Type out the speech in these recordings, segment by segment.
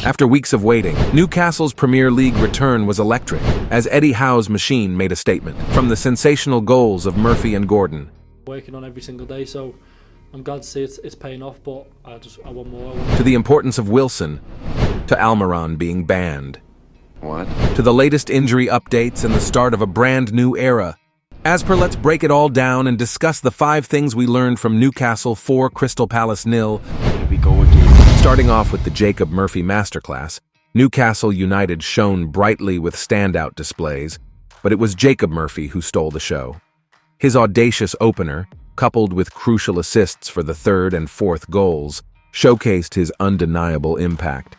After weeks of waiting, Newcastle's Premier League return was electric, as Eddie Howe's machine made a statement from the sensational goals of Murphy and Gordon. Working on every single day, so I'm glad to see it's paying off, but I want more. To the importance of Wilson, to Almiron being banned. What? To the latest injury updates and the start of a brand new era. As per, let's break it all down and discuss the 5 things we learned from Newcastle 4, Crystal Palace 0. Here we go again. Starting off with the Jacob Murphy Masterclass, Newcastle United shone brightly with standout displays, but it was Jacob Murphy who stole the show. His audacious opener, coupled with crucial assists for the 3rd and 4th goals, showcased his undeniable impact.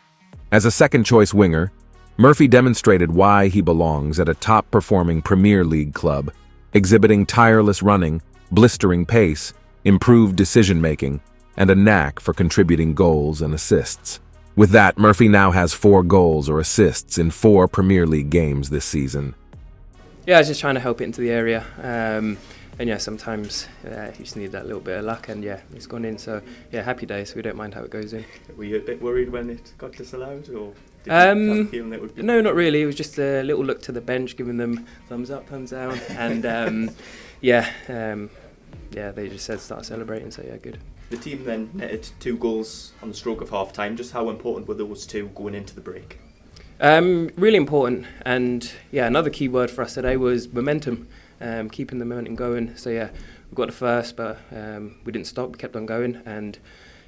As a second-choice winger, Murphy demonstrated why he belongs at a top-performing Premier League club, exhibiting tireless running, blistering pace, improved decision-making, and a knack for contributing goals and assists. With that, Murphy now has 4 goals or assists in 4 Premier League games this season. Yeah, I was just trying to help it into the area. And yeah, sometimes you just need that little bit of luck, and yeah, it's gone in. So yeah, happy days. We don't mind how it goes in. Were you a bit worried when it got disallowed, or did you have a feeling it would be? No, not really. It was just a little look to the bench, giving them thumbs up, thumbs down, and yeah, they just said start celebrating. So yeah, good. The team then netted 2 goals on the stroke of half time. Just how important were those 2 going into the break? Really important, and yeah, another key word for us today was momentum. Keeping the momentum going. So yeah, we got the first, but we didn't stop. We kept on going, and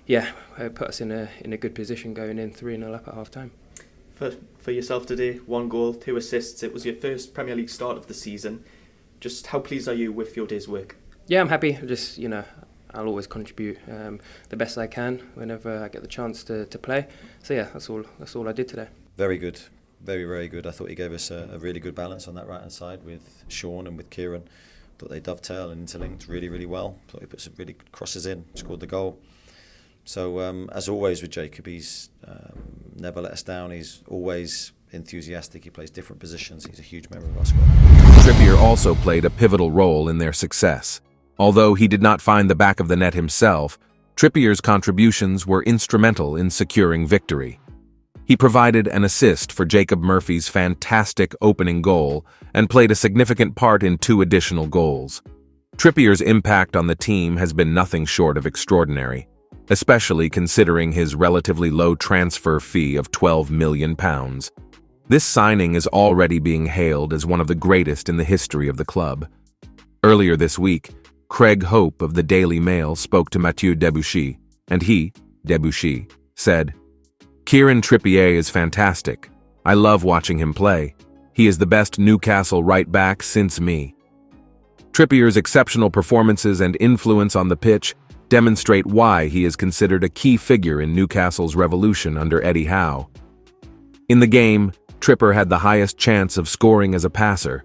yeah, it put us in a good position going in 3-0 up at half time. For yourself today, 1 goal, 2 assists. It was your first Premier League start of the season. Just how pleased are you with your day's work? Yeah, I'm happy. Just I'll always contribute the best I can whenever I get the chance to play. So yeah, that's all I did today. Very good. Very, very good. I thought he gave us a really good balance on that right-hand side with Sean and with Kieran. Thought they dovetail and interlinked really, really well. Thought he put some really good crosses in, scored the goal. So, as always with Jacob, he's never let us down. He's always enthusiastic. He plays different positions. He's a huge member of our squad. Trippier also played a pivotal role in their success. Although he did not find the back of the net himself, Trippier's contributions were instrumental in securing victory. He provided an assist for Jacob Murphy's fantastic opening goal and played a significant part in 2 additional goals. Trippier's impact on the team has been nothing short of extraordinary, especially considering his relatively low transfer fee of £12 million. This signing is already being hailed as one of the greatest in the history of the club. Earlier this week, Craig Hope of the Daily Mail spoke to Mathieu Debuchy, and he, Debuchy, said, "Kieran Trippier is fantastic. I love watching him play. He is the best Newcastle right-back since me." Trippier's exceptional performances and influence on the pitch demonstrate why he is considered a key figure in Newcastle's revolution under Eddie Howe. In the game, Trippier had the highest chance of scoring as a passer.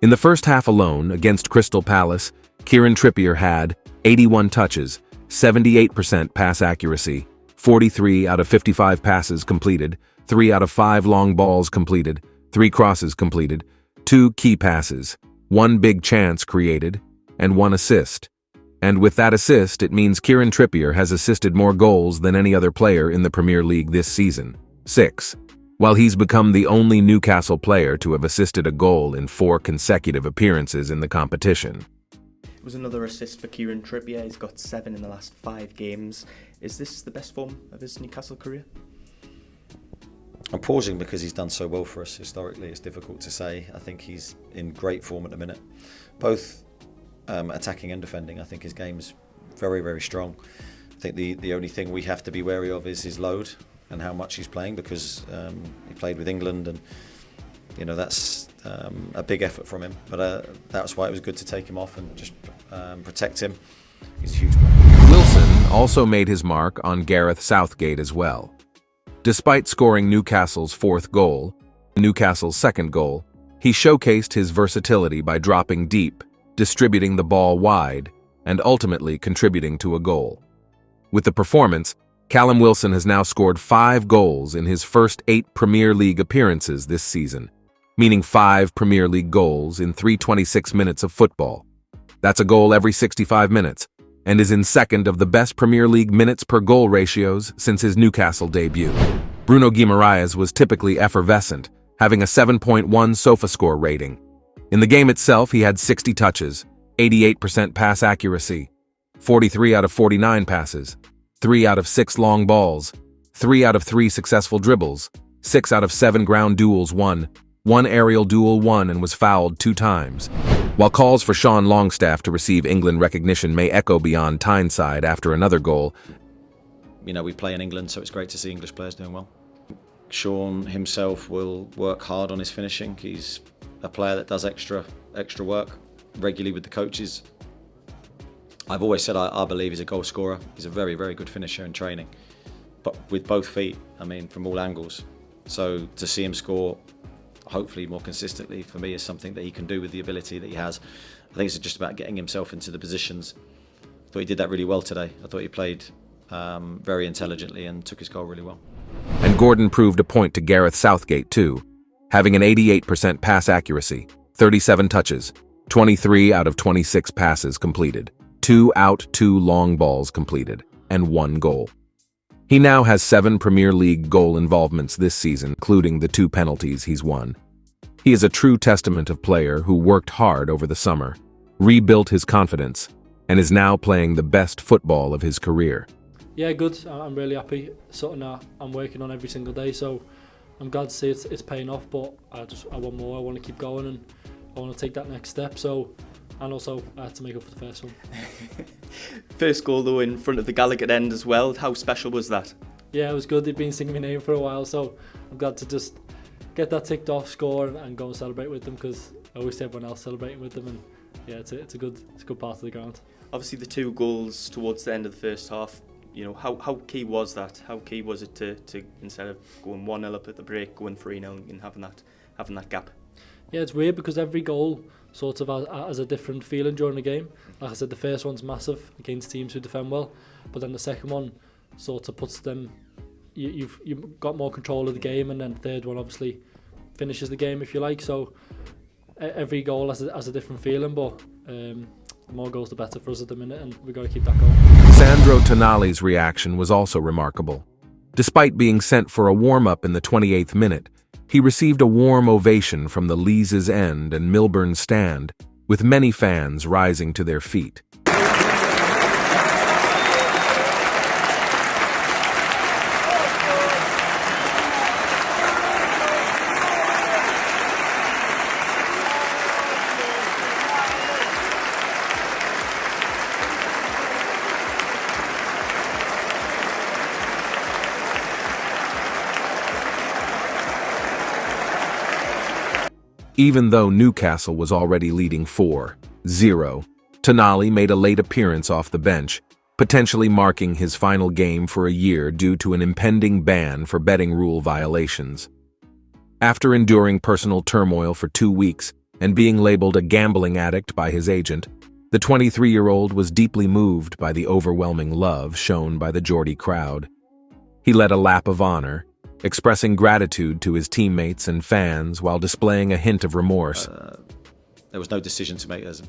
In the first half alone, against Crystal Palace, Kieran Trippier had 81 touches, 78% pass accuracy, 43 out of 55 passes completed, 3 out of 5 long balls completed, 3 crosses completed, 2 key passes, 1 big chance created, and 1 assist. And with that assist, it means Kieran Trippier has assisted more goals than any other player in the Premier League this season, 6. While he's become the only Newcastle player to have assisted a goal in 4 consecutive appearances in the competition. It was another assist for Kieran Trippier. He's got 7 in the last 5 games. Is this the best form of his Newcastle career? I'm pausing because he's done so well for us historically. It's difficult to say. I think he's in great form at the minute. Both attacking and defending. I think his game's very, very strong. I think the only thing we have to be wary of is his load and how much he's playing, because he played with England, and that's a big effort from him. But that's why it was good to take him off and just protect him. He's a huge player. Wilson also made his mark on Gareth Southgate as well. Despite scoring Newcastle's 4th goal, Newcastle's 2nd goal, he showcased his versatility by dropping deep, distributing the ball wide, and ultimately contributing to a goal. With the performance, Callum Wilson has now scored 5 goals in his first 8 Premier League appearances this season, meaning 5 Premier League goals in 326 minutes of football. That's a goal every 65 minutes, and is in second of the best Premier League minutes per goal ratios since his Newcastle debut. Bruno Guimaraes was typically effervescent, having a 7.1 SofaScore rating. In the game itself, he had 60 touches, 88% pass accuracy, 43 out of 49 passes, 3 out of 6 long balls, 3 out of 3 successful dribbles, 6 out of 7 ground duels won, 1 aerial duel won and was fouled 2 times. While calls for Sean Longstaff to receive England recognition may echo beyond Tyneside after another goal. You know, we play in England, so it's great to see English players doing well. Sean himself will work hard on his finishing. He's a player that does extra work regularly with the coaches. I've always said I believe he's a goal scorer. He's a very, very good finisher in training, but with both feet, I mean, from all angles. So to see him score, hopefully more consistently, for me is something that he can do with the ability that he has. I think it's just about getting himself into the positions. I thought he did that really well today. I thought he played very intelligently and took his goal really well. And Gordon proved a point to Gareth Southgate too, having an 88% pass accuracy, 37 touches, 23 out of 26 passes completed, 2 out, 2 long balls completed, and 1 goal. He now has 7 Premier League goal involvements this season, including the 2 penalties he's won. He is a true testament of player who worked hard over the summer, rebuilt his confidence, and is now playing the best football of his career. Yeah, good. I'm really happy. Something that I'm working on every single day, so I'm glad to see it's paying off, but I want more. I want to keep going and I want to take that next step. So, and also I had to make up for the first one. First goal though in front of the Gallagher end as well. How special was that? Yeah, it was good. They've been singing my name for a while, so I'm glad to just get that ticked off, score, and go and celebrate with them, because I always see everyone else celebrating with them, and yeah, it's a good part of the ground. Obviously the 2 goals towards the end of the first half. You know, how key was that? How key was it to instead of going 1-0 up at the break, going 3-0 and having that gap? Yeah, it's weird because every goal sort of has a different feeling during the game. Like I said, the first one's massive against teams who defend well, but then the second one sort of puts them. You've got more control of the game, and then the third one obviously finishes the game, if you like. So every goal has a different feeling, but the more goals the better for us at the minute, and we've got to keep that going. Sandro Tonali's reaction was also remarkable. Despite being sent for a warm-up in the 28th minute, he received a warm ovation from the Lees' End and Milburn stand, with many fans rising to their feet. Even though Newcastle was already leading 4-0, Tonali made a late appearance off the bench, potentially marking his final game for a year due to an impending ban for betting rule violations. After enduring personal turmoil for 2 weeks and being labeled a gambling addict by his agent, the 23-year-old was deeply moved by the overwhelming love shown by the Geordie crowd. He led a lap of honor, expressing gratitude to his teammates and fans while displaying a hint of remorse. There was no decision to make as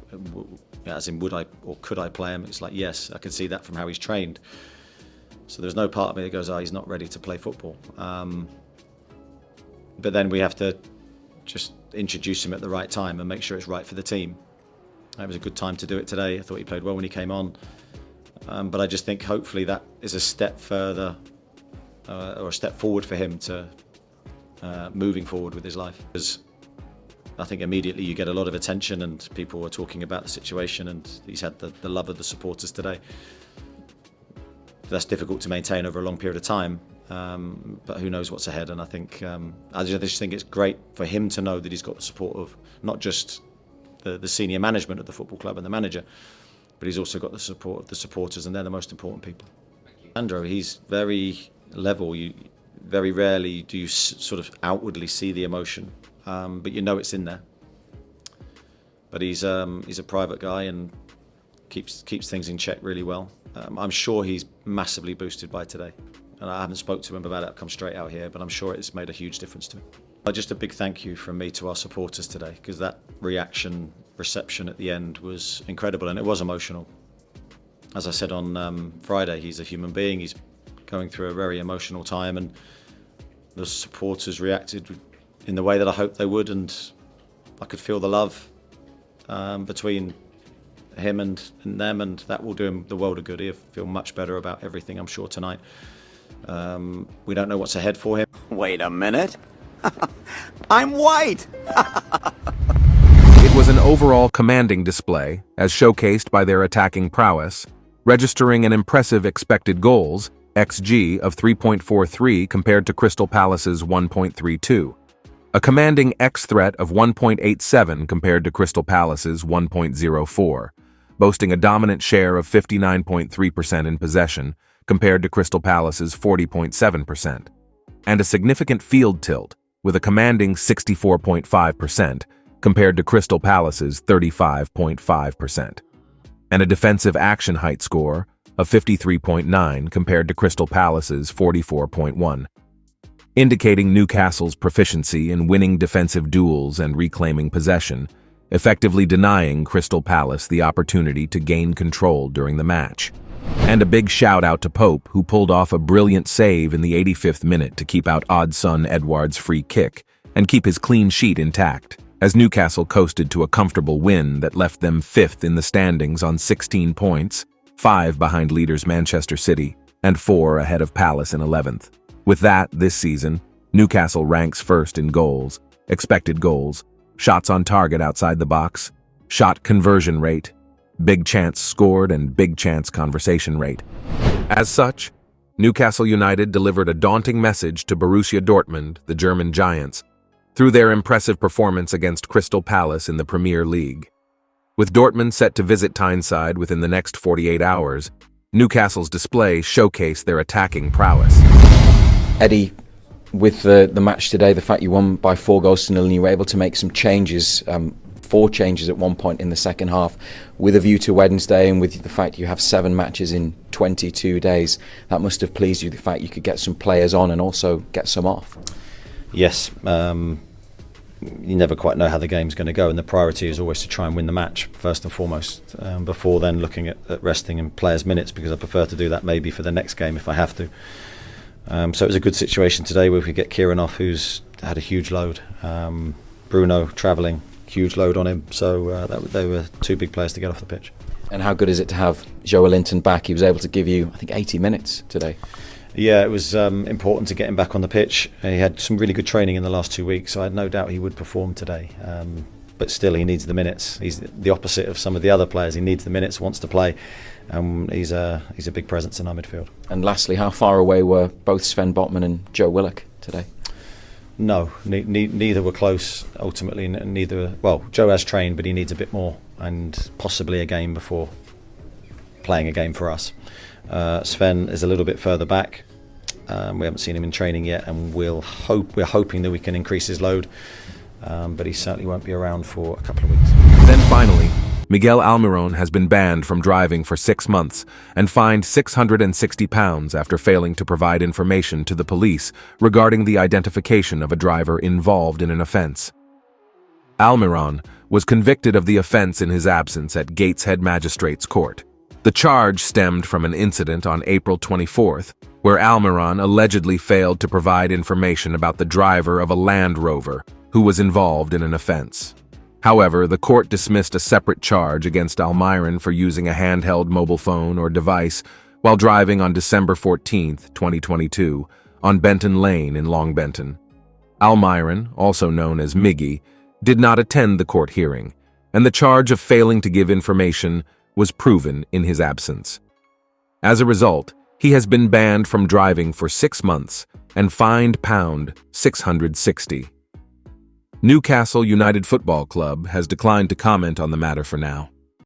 in would I or could I play him. It's like, yes, I can see that from how he's trained. So there's no part of me that goes, he's not ready to play football. But then we have to just introduce him at the right time and make sure it's right for the team. It was a good time to do it today. I thought he played well when he came on. But I just think hopefully that is a step further or a step forward for him to moving forward with his life. Because I think immediately you get a lot of attention and people were talking about the situation, and he's had the love of the supporters today. That's difficult to maintain over a long period of time, but who knows what's ahead. And I think I just think it's great for him to know that he's got the support of not just the senior management of the football club and the manager, but he's also got the support of the supporters, and they're the most important people. Sandro, he's very level. Very rarely do you sort of outwardly see the emotion, but you know it's in there. But he's a private guy and keeps things in check really well. I'm sure he's massively boosted by today, and I haven't spoke to him about it. I've come straight out here, but I'm sure it's made a huge difference to him. Just a big thank you from me to our supporters today, because that reception at the end was incredible, and it was emotional. as I said on Friday, he's a human being. He's going through a very emotional time, and the supporters reacted in the way that I hoped they would, and I could feel the love between him and them, and that will do him the world of good. He'll feel much better about everything, I'm sure, tonight. We don't know what's ahead for him. Wait a minute. I'm white! It was an overall commanding display, as showcased by their attacking prowess, registering an impressive expected goals, XG, of 3.43 compared to Crystal Palace's 1.32, a commanding X-threat of 1.87 compared to Crystal Palace's 1.04, boasting a dominant share of 59.3% in possession compared to Crystal Palace's 40.7%, and a significant field tilt with a commanding 64.5% compared to Crystal Palace's 35.5%, and a defensive action height score of 53.9 compared to Crystal Palace's 44.1, indicating Newcastle's proficiency in winning defensive duels and reclaiming possession, effectively denying Crystal Palace the opportunity to gain control during the match. And a big shout out to Pope, who pulled off a brilliant save in the 85th minute to keep out Odsonne Edouard's free kick and keep his clean sheet intact, as Newcastle coasted to a comfortable win that left them 5th in the standings on 16 points, 5 behind leaders Manchester City, and 4 ahead of Palace in 11th. With that, this season, Newcastle ranks first in goals, expected goals, shots on target outside the box, shot conversion rate, big chance scored, and big chance conversation rate. As such, Newcastle United delivered a daunting message to Borussia Dortmund, the German giants, through their impressive performance against Crystal Palace in the Premier League. With Dortmund set to visit Tyneside within the next 48 hours, Newcastle's display showcased their attacking prowess. Eddie, with the match today, the fact you won by 4-0 and you were able to make some changes, 4 changes at one point in the second half, with a view to Wednesday, and with the fact you have 7 matches in 22 days, that must have pleased you, the fact you could get some players on and also get some off. Yes, you never quite know how the game's going to go, and the priority is always to try and win the match first and foremost, before then looking at resting in players' minutes, because I prefer to do that maybe for the next game if I have to. So it was a good situation today where we could get Kieran off, who's had a huge load. Bruno travelling, huge load on him, so they were 2 big players to get off the pitch. And how good is it to have Joelinton back? He was able to give you, I think, 80 minutes today. Yeah, it was important to get him back on the pitch. He had some really good training in the last 2 weeks, so I had no doubt he would perform today. But still, he needs the minutes. He's the opposite of some of the other players. He needs the minutes, wants to play. He's a big presence in our midfield. And lastly, how far away were both Sven Botman and Joe Willock today? No, neither were close ultimately. Joe has trained, but he needs a bit more, and possibly a game before playing a game for us. Sven is a little bit further back. We haven't seen him in training yet, and we're hoping that we can increase his load, but he certainly won't be around for a couple of weeks. Then finally, Miguel Almiron has been banned from driving for 6 months and fined £660 after failing to provide information to the police regarding the identification of a driver involved in an offence. Almiron was convicted of the offence in his absence at Gateshead Magistrates Court. The charge stemmed from an incident on April 24th, where Almiron allegedly failed to provide information about the driver of a Land Rover who was involved in an offence. However, the court dismissed a separate charge against Almiron for using a handheld mobile phone or device while driving on December 14, 2022, on Benton Lane in Long Benton. Almiron, also known as Miggy, did not attend the court hearing, and the charge of failing to give information was proven in his absence. As a result, he has been banned from driving for 6 months and fined £660. Newcastle United Football Club has declined to comment on the matter for now.